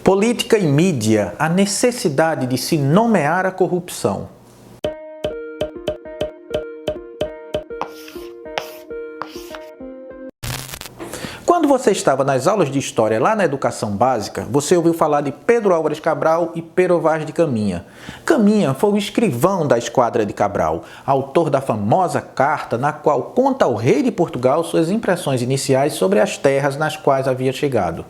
Política e mídia, a necessidade de se nomear a corrupção. Quando você estava nas aulas de História lá na Educação Básica, você ouviu falar de Pedro Álvares Cabral e Pero Vaz de Caminha. Caminha foi o escrivão da Esquadra de Cabral, autor da famosa carta na qual conta ao rei de Portugal suas impressões iniciais sobre as terras nas quais havia chegado.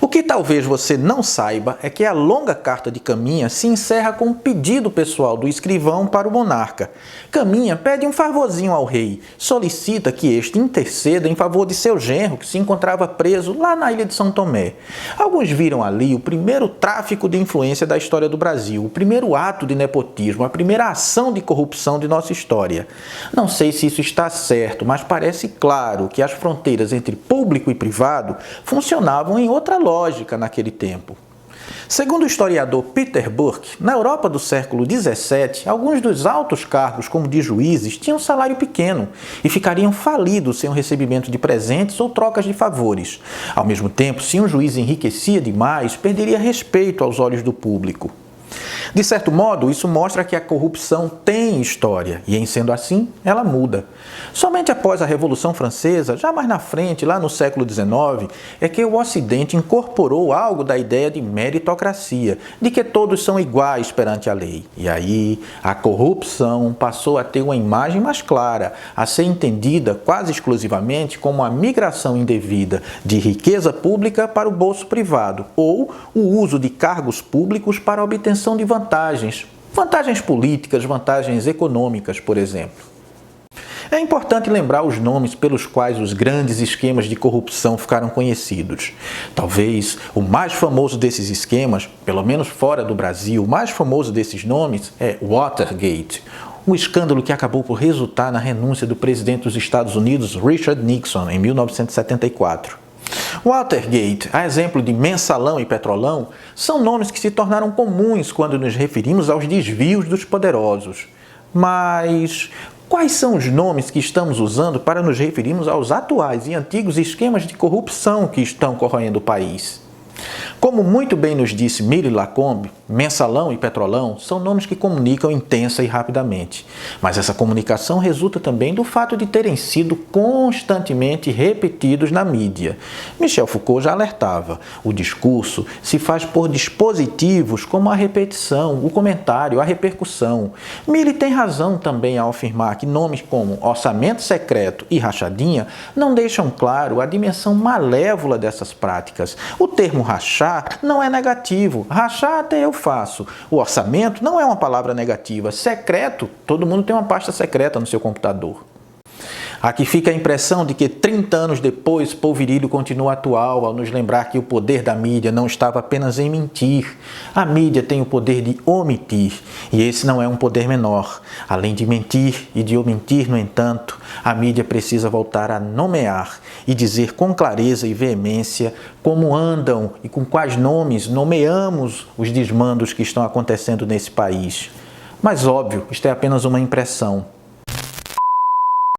O que talvez você não saiba é que a longa carta de Caminha se encerra com um pedido pessoal do escrivão para o monarca. Caminha pede um favorzinho ao rei, solicita que este interceda em favor de seu genro, que se encontrava preso lá na ilha de São Tomé. Alguns viram ali o primeiro tráfico de influência da história do Brasil, o primeiro ato de nepotismo, a primeira ação de corrupção de nossa história. Não sei se isso está certo, mas parece claro que as fronteiras entre público e privado funcionavam em outra lógica naquele tempo. Segundo o historiador Peter Burke, na Europa do século XVII, alguns dos altos cargos, como de juízes, tinham salário pequeno e ficariam falidos sem o recebimento de presentes ou trocas de favores. Ao mesmo tempo, se um juiz enriquecia demais, perderia respeito aos olhos do público. De certo modo, isso mostra que a corrupção tem história e, em sendo assim, ela muda. Somente após a Revolução Francesa, já mais na frente, lá no século XIX, é que o Ocidente incorporou algo da ideia de meritocracia, de que todos são iguais perante a lei. E aí, a corrupção passou a ter uma imagem mais clara, a ser entendida quase exclusivamente como a migração indevida de riqueza pública para o bolso privado, ou o uso de cargos públicos para a obtenção de vantagens políticas, vantagens econômicas, por exemplo. É importante lembrar os nomes pelos quais os grandes esquemas de corrupção ficaram conhecidos. Talvez o mais famoso desses esquemas, pelo menos fora do Brasil, o mais famoso desses nomes é Watergate, um escândalo que acabou por resultar na renúncia do presidente dos Estados Unidos, Richard Nixon, em 1974. Watergate, a exemplo de Mensalão e Petrolão, são nomes que se tornaram comuns quando nos referimos aos desvios dos poderosos. Mas quais são os nomes que estamos usando para nos referirmos aos atuais e antigos esquemas de corrupção que estão corroendo o país? Como muito bem nos disse Miri Lacombe, Mensalão e Petrolão são nomes que comunicam intensa e rapidamente. Mas essa comunicação resulta também do fato de terem sido constantemente repetidos na mídia. Michel Foucault já alertava: o discurso se faz por dispositivos como a repetição, o comentário, a repercussão. Miri tem razão também ao afirmar que nomes como orçamento secreto e rachadinha não deixam claro a dimensão malévola dessas práticas. O termo rachar não é negativo. Rachar até eu faço. O orçamento não é uma palavra negativa. Secreto, todo mundo tem uma pasta secreta no seu computador. Aqui fica a impressão de que 30 anos depois, Polvilho continua atual ao nos lembrar que o poder da mídia não estava apenas em mentir. A mídia tem o poder de omitir, e esse não é um poder menor. Além de mentir e de omitir, no entanto, a mídia precisa voltar a nomear e dizer com clareza e veemência como andam e com quais nomes nomeamos os desmandos que estão acontecendo nesse país. Mas óbvio, isto é apenas uma impressão.